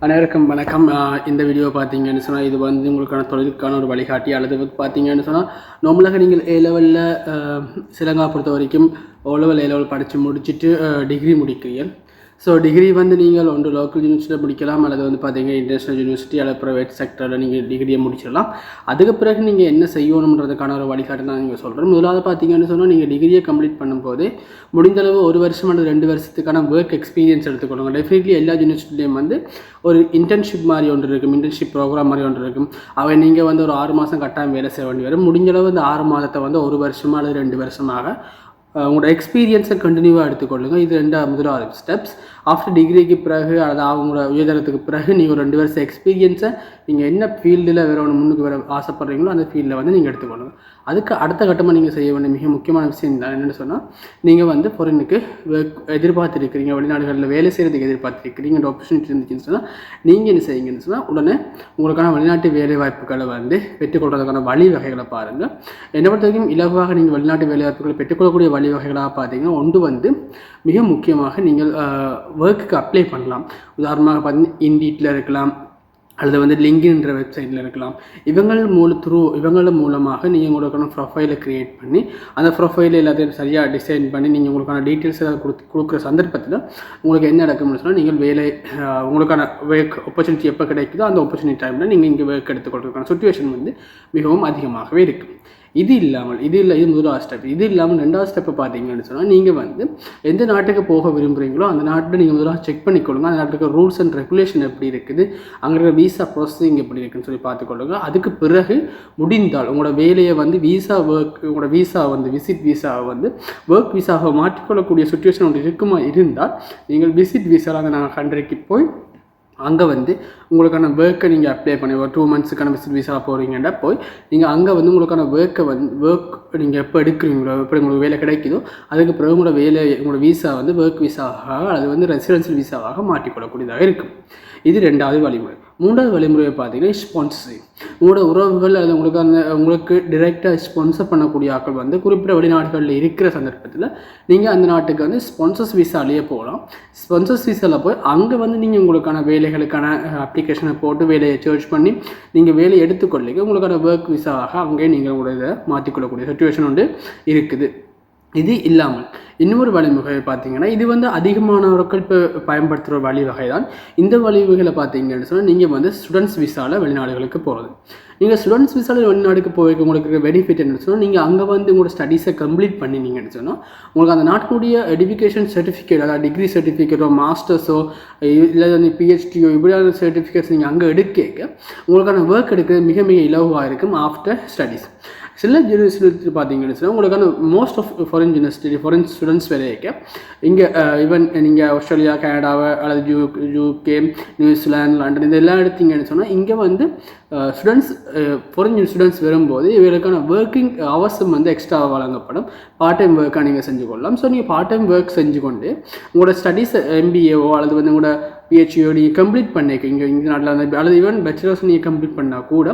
அனைவருக்கும் வணக்கம். இந்த வீடியோ பார்த்தீங்கன்னு சொன்னால் இது வந்து உங்களுக்கான தொழிலுக்கான ஒரு வழிகாட்டி. அல்லது பார்த்தீங்கன்னு சொன்னால் நம்மளாக நீங்கள் ஏ லெவலில் சிலங்கா பொறுத்த வரைக்கும் ஓ லெவல் ஏ லெவல் படித்து முடிச்சுட்டு டிகிரி முடிக்கிறீர்கள். ஸோ டிகிரி வந்து நீங்கள் ஒன்று லோக்கல் யூனிவர்சிட்டியில் முடிக்கலாம், அல்லது வந்து பார்த்தீங்கன்னா இன்டர்நேஷ்னல் யூனிவர்சிட்டி அல்லது ப்ரைவேட் செக்டரில் நீங்கள் டிகிரியை முடிச்சிடலாம். அதுக்கு பிறகு நீங்கள் என்ன செய்யணுன்றதுக்கான ஒரு வழிகாட்டு தான் நீங்கள் சொல்கிறேன். முதலாவது பார்த்தீங்கன்னு சொன்னால் நீங்கள் டிகிரியை கம்ப்ளீட் பண்ணும்போது முடிந்தளவு 1 வருஷம் அல்லது 2 வருஷத்துக்கான ஒர்க் எக்ஸ்பீரியன்ஸ் எடுத்துக்கொள்ளுங்க. டெஃபினெட்லி எல்லா யூனிவர்சிட்டிலையும் வந்து ஒரு இன்டர்ன்ஷிப் மாதிரி ஒன்று இருக்கும், இன்டர்ன்ஷிப் ப்ரோக்ராம் மாதிரி ஒன்று இருக்கும். அவை நீங்கள் வந்து ஒரு 6 மாதம் கட்டாயம் வேலை செய்ய வேண்டி வரும். முடிஞ்சளவு இந்த 6 மாதத்தை வந்து 1 வருஷமாக அல்லது 2 வருஷமாக உங்களோட எக்ஸ்பீரியன்ஸை கண்டினியூவாக எடுத்துக்கொள்ளுங்கள். இது முதலாவது ஸ்டெப்ஸ். ஆஃப்டர் டிகிரிக்கு பிறகு அல்லது அவங்களோட உயர்தரத்துக்கு பிறகு நீங்கள் ஒரு 2 வருஷம் எக்ஸ்பீரியன்ஸை நீங்கள் என்ன ஃபீல்டில் வேறு ஒன்று முன்னுக்கு வர ஆசைப்படுறீங்களோ அந்த ஃபீல்டில் வந்து நீங்கள் எடுத்துக்கொள்ளுங்கள். அதுக்கு அடுத்த கட்டமாக நீங்கள் செய்ய வேண்டிய மிக முக்கியமான விஷயம் தான் என்னென்னு சொன்னால், நீங்கள் வந்து ஃபாரினுக்கு எதிர்பார்த்துருக்கிறீங்க, வெளிநாடுகளில் வேலை செய்கிறதுக்கு எதிர்பார்த்துருக்கிறீங்க, ஆப்பர்ச்சுனிட்டி இருந்துச்சுன்னு சொன்னால் நீங்கள் என்ன செய்யுங்கன்னு சொன்னால் உடனே உங்களுக்கான வெளிநாட்டு வேலை வாய்ப்புகளை வந்து பெற்றுக்கொள்வதற்கான வழிவகைகளை பாருங்கள். என்னை பொறுத்த வரைக்கும் இலகுவாக நீங்கள் வெளிநாட்டு வேலை வாய்ப்புகளை பெற்றுக்கொள்ளக்கூடிய வழிவகைகளாக பார்த்தீங்கன்னா, ஒன்று வந்து மிக முக்கியமாக நீங்கள் ஒர்க்குக்கு அப்ளை பண்ணலாம். உதாரணமாக பார்த்தீங்கன்னா இண்டீட்டில் இருக்கலாம், அல்லது வந்து லிங்கின்ற வெப்சைட்டில் இருக்கலாம். இவங்கள மூலமாக நீங்கள் உங்களுக்கான ப்ரொஃபைலை க்ரியேட் பண்ணி அந்த ப்ரொஃபைலை எல்லாத்தையும் சரியாக டிசைன் பண்ணி நீங்கள் உங்களுக்கான டீட்டெயில்ஸ் எல்லாம் கொடுக்குற சந்தர்ப்பத்தில் உங்களுக்கு என்ன நடக்கும்னு சொன்னால், நீங்கள் உங்களுக்கான ஒர்க் ஆப்பர்ச்சுனிட்டி எப்போ கிடைக்குதோ அந்த ஆப்பர்ச்சுனிட்டி டைமில் நீங்கள் இங்கே ஒர்க் எடுத்துக்கொள்றதுக்கான சுச்சுவேஷன் வந்து மிகவும் அதிகமாகவே இருக்குது. இது முதலாவது ஸ்டெப். இது இல்லாமல் 2வது ஸ்டெப்பை பார்த்தீங்கன்னு சொன்னால், நீங்கள் வந்து எந்த நாட்டுக்கு போக விரும்புகிறீங்களோ அந்த நாட்டில் நீங்கள் முதலாக செக் பண்ணிக்கொள்ளுங்க. அந்த நாட்டுக்கு ரூல்ஸ் அண்ட் ரெகுலேஷன் எப்படி இருக்குது, அங்கே இருக்கிற வீசா ப்ராசஸிங் எப்படி இருக்குன்னு சொல்லி பார்த்துக்கொள்ளுங்க. அதுக்கு பிறகு முடிந்தால் உங்களோட வேலையை வந்து உங்களோட வீசா வந்து விசிட் வீசாவை வந்து ஒர்க் வீசாவை மாற்றிக்கொள்ளக்கூடிய சுச்சுவேஷன் ஒன்று இருந்தால் நீங்கள் விசிட் வீசாவில் அந்த நாங்கள் கண்ட்ரிக்கு போய் அங்கே வந்து உங்களுக்கான ஒர்க்கை நீங்கள் அப்ளை பண்ணி ஒரு 2 மந்த்ஸுக்கான விசிட் வீசாக போகிறீங்கன்னா போய் நீங்கள் அங்கே வந்து உங்களுக்கான ஒர்க் நீங்கள் எப்போ எடுக்கிறீங்களோ, எப்படி உங்களுக்கு வேலை கிடைக்குதோ அதுக்கு பிறகு உங்களோட வீசா வந்து ஒர்க் வீசாவாக அது வந்து ரெசிடென்ஷியல் வீசாவாக மாற்றிக்கொள்ளக்கூடியதாக இருக்கும். இது 2வது வழிமுறை. 3வது வழிமுறையை பார்த்தீங்கன்னா ஸ்பான்சர்ஷிப். உங்களோட உறவுகள் அது உங்களுக்கு டிரெக்டாக ஸ்பான்சர் பண்ணக்கூடிய ஆட்கள் வந்து குறிப்பிட்ட வெளிநாடுகளில் இருக்கிற சந்தர்ப்பத்தில் நீங்கள் அந்த நாட்டுக்கு வந்து ஸ்பான்சர்ஸ் வீசாலேயே போகலாம். ஸ்பான்சர்ஸ் வீசாவில் போய் அங்கே வந்து நீங்கள் உங்களுக்கான வேலைகளுக்கான அப்ளிகேஷனை போட்டு வேலையை சர்ச் பண்ணி நீங்கள் வேலையை எடுத்துக்கொள்ளிங்க. உங்களுக்கான ஒர்க் வீசாவாக அங்கேயே நீங்கள் உங்களோட இதை மாற்றிக்கொள்ளக்கூடிய சுச்சுவேஷன் ஒன்று இருக்குது. இது இல்லாமல் இன்னொரு வழிமுறை பார்த்தீங்கன்னா, இது வந்து அதிகமானவர்கள் இப்போ பயன்படுத்துகிற வழிவகை தான். இந்த வழிவகைகளை பார்த்தீங்கன்னு சொன்னால், நீங்கள் வந்து ஸ்டூடெண்ட்ஸ் விசாவில் வெளிநாடுகளுக்கு போகிறது. நீங்கள் ஸ்டூடெண்ட்ஸ் விசாவில் வெளிநாடுக்கு போய் உங்களுக்கு பெனிஃபிட் என்ன சொன்னால், நீங்கள் அங்கே வந்து உங்களோட ஸ்டடீஸை கம்ப்ளீட் பண்ணினீங்கன்னு சொன்னால் உங்களுக்கு அந்த நாட்டினுடைய எடுக்கேஷன் சர்டிஃபிகேட், அதாவது டிகிரி சர்டிஃபிகேட்டோ மாஸ்டர்ஸோ இல்லை வந்து பிஹெச்டியோ இப்படியான சர்டிஃபிகேட்ஸ் நீங்கள் அங்கே எடுக்க உங்களுக்கான ஒர்க் எடுக்கிறது மிக மிக இலவாக இருக்கும் ஆஃப்டர் ஸ்டடீஸ். சில யூனிவர்சிட்டி பார்த்தீங்கன்னு சொன்னால் உங்களுக்கான மோஸ்ட் ஆஃப் ஃபாரின் ஸ்டூடெண்ட்ஸ் வேலைக்கு இங்கே ஈவன் நீங்கள் ஆஸ்திரேலியா, கனடாவை அல்லது யூகே, நியூசிலாந்து, லண்டன் இதெல்லாம் எடுத்தீங்கன்னு சொன்னால் இங்கே வந்து ஃபாரின் ஸ்டூடெண்ட்ஸ் வரும்போது இவர்களுக்கான ஒர்க்கிங் ஹவர்ஸும் வந்து எக்ஸ்ட்ரா வழங்கப்படும். பார்ட் டைம் ஒர்க்காக நீங்கள் செஞ்சு கொள்ளலாம். ஸோ நீங்கள் பார்ட் டைம் ஒர்க் செஞ்சு கொண்டு உங்களோட ஸ்டடீஸ் MBAவோ அல்லது வந்து உங்களோட PhDயோ நீங்கள் கம்ப்ளீட் பண்ணிக்க இந்த நாட்டில் வந்து அல்லது ஈவன் பேச்சுலர்ஸ் நீங்கள் கம்ப்ளீட் பண்ணால் கூட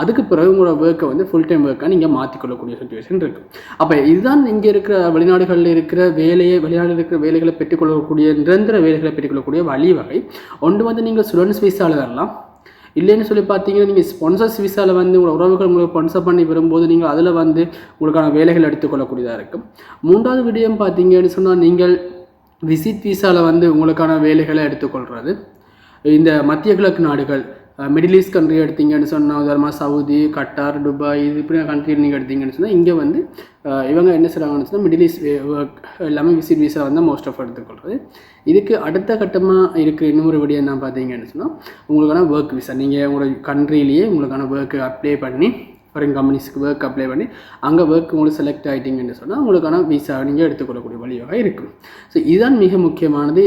அதுக்கு பிறகு உங்களோட ஒர்க்கை வந்து ஃபுல் டைம் ஒர்க்காக நீங்கள் மாற்றிக்கொள்ளக்கூடிய சுச்சுவேஷன் இருக்குது. அப்போ இதுதான் இங்கே இருக்கிற வெளிநாடுகளில் இருக்கிற வேலைகளை பெற்றுக்கொள்ளக்கூடிய நிரந்தர வேலைகளை பெற்றுக்கொள்ளக்கூடிய வழிவகை. ஒன்று வந்து நீங்கள் ஸ்டூடெண்ட்ஸ் வீசாவில் வரலாம். இல்லைன்னு சொல்லி பார்த்தீங்கன்னா, நீங்கள் ஸ்பான்சர்ஸ் வீசாவில் வந்து உங்களோட உறவுகள் உங்களுக்கு ஸ்பான்சர் பண்ணி வரும்போது நீங்கள் அதில் வந்து உங்களுக்கான வேலைகள் எடுத்துக்கொள்ளக்கூடியதாக இருக்கும். 3வது விடயம் பார்த்தீங்கன்னு சொன்னால், நீங்கள் விசிட் வீசாவில் வந்து உங்களுக்கான வேலைகளை எடுத்துக்கொள்கிறது. இந்த மத்திய கிழக்கு நாடுகள், மிடில் ஈஸ்ட் கண்ட்ரி எடுத்தீங்கன்னு சொன்னால் உதாரணமாக சவுதி, கட்டார், துபாய் இது இப்படி கண்ட்ரியில் நீங்கள் எடுத்தீங்கன்னு சொன்னால் இங்கே வந்து இவங்க என்ன செய்கிறாங்கன்னு சொன்னால் மிடில் ஈஸ்ட் எல்லாமே விசிட் வீசா வந்து மோஸ்ட் ஆஃப் எடுத்துக்கொள்கிறது. இதுக்கு அடுத்த கட்டமாக இருக்கிற இன்னொரு விடயம் என்ன பார்த்தீங்கன்னு சொன்னால், உங்களுக்கான ஒர்க் வீசா. நீங்கள் உங்களோட கண்ட்ரிலேயே உங்களுக்கான ஒர்க்கு அப்ளை பண்ணி ஃபாரின் கம்பெனிஸ்க்கு ஒர்க் அப்ளை பண்ணி அங்கே ஒர்க் உங்களுக்கு செலக்ட் ஆகிட்டீங்கன்னு சொன்னால் உங்களுக்கான வீசா நீங்கள் எடுத்துக்கொள்ளக்கூடிய வழியாக இருக்கும். ஸோ இதுதான் மிக முக்கியமானது.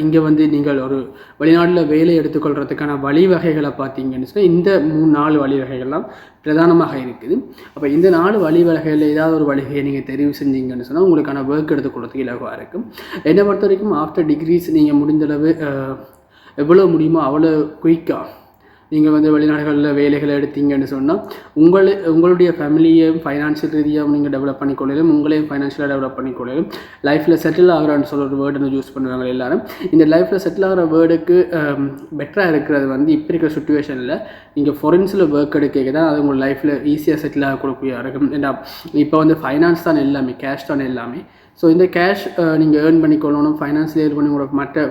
இங்கே வந்து நீங்கள் ஒரு வெளிநாட்டில் வேலை எடுத்துக்கொள்கிறதுக்கான வழிவகைகளை பார்த்தீங்கன்னு சொன்னால் இந்த 3-4 வழிவகைகள்லாம் பிரதானமாக இருக்குது. அப்போ இந்த 4 வழிவகைகளில் ஏதாவது ஒரு வழிகையை நீங்கள் தெரிவு செஞ்சீங்கன்னு சொன்னால் உங்களுக்கான ஒர்க் எடுத்துக்கொள்றதுக்கு இலகுவாக இருக்கும். என்னை பொறுத்த வரைக்கும் ஆஃப்டர் டிகிரிஸ் நீங்கள் முடிந்தளவு எவ்வளோ முடியுமோ அவ்வளோ குயிக்காக நீங்கள் வந்து வெளிநாடுகளில் வேலைகளை எடுத்தீங்கன்னு சொன்னால் உங்களுடைய ஃபேமிலியை ஃபைனான்ஷியல் ரீதியாக நீங்கள் டெவலப் பண்ணிக்கொள்ளும், உங்களையும் ஃபைனான்ஷியலாக டெவலப் பண்ணிக்கொள்ளும். லைஃப்பில் செட்டில் ஆகிறான்னு சொல்கிற ஒரு வேர்டு யூஸ் பண்ணுவாங்க எல்லாரும். இந்த லைஃப்பில் செட்டில் ஆகிற வேர்டுக்கு பெட்டராக இருக்கிறது வந்து இப்போ இருக்கிற சுச்சுவேஷனில் நீங்கள் ஃபாரின்ஸில் ஒர்க் எடுக்க தான் அது உங்கள் லைஃப்பில் ஈஸியாக செட்டில் ஆகக்கூடிய இருக்கும். ஏன்னா இப்போ வந்து ஃபைனான்ஸ் தான் எல்லாமே, கேஷ் தான் எல்லாமே. ஸோ இந்த கேஷ் நீங்கள் ஏர்ன் பண்ணிக்கொள்ளணும், ஃபைனான்ஸில் ஏர்ன் பண்ணி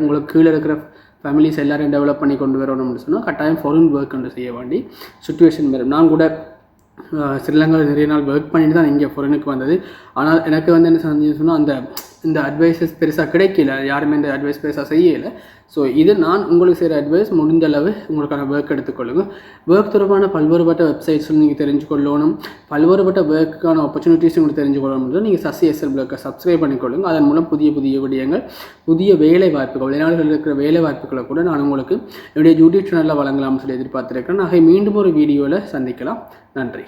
உங்களுக்கு கீழே இருக்கிற ஃபேமிலிஸ் எல்லோரும் டெவலப் பண்ணி கொண்டு வரணும்னு சொன்னால் கட்டாயம் ஃபாரின் ஒர்க் கொண்டு செய்ய வேண்டி சுச்சுவேஷன் வரும். நான் கூட ஸ்ரீலங்காவில் நிறைய நாள் ஒர்க் பண்ணிட்டு தான் இங்கே ஃபாரினுக்கு வந்தது. ஆனால் எனக்கு வந்து என்ன சொன்னால் இந்த அட்வைஸஸ் பெருசாக கிடைக்கல, யாருமே இந்த அட்வைஸ் பெருசாக செய்யலை. ஸோ இது நான் உங்களுக்கு செய்கிற அட்வைஸ், முடிந்த அளவு உங்களுக்கான ஒர்க் எடுத்துக்கொள்ளுங்கள். ஒர்க் தொடர்பான பல்வேறுபட்ட வெப்சைட்ஸில் நீங்கள் தெரிஞ்சுக்கொள்ளணும், பல்வேறுபட்ட ஒர்க்குக்கான ஆப்பர்ச்சுனிட்டிஸ் உங்களுக்கு தெரிஞ்சுக்கொள்ளணும். நீங்கள் சசி எஸ்எல் பிளாக்கை சப்ஸ்கிரைப் பண்ணிக்கொள்ளுங்கள். அதன் மூலம் புதிய புதிய விடயங்கள், புதிய வேலை வாய்ப்புகள், வெளிநாடுகளில் இருக்கிற வேலை வாய்ப்புகளை கூட நான் உங்களுக்கு என்னுடைய யூடியூப் சேனலில் வழங்கலாம்னு சொல்லி எதிர்பார்த்துருக்கேன். மீண்டும் ஒரு வீடியோவில் சந்திக்கலாம். நன்றி.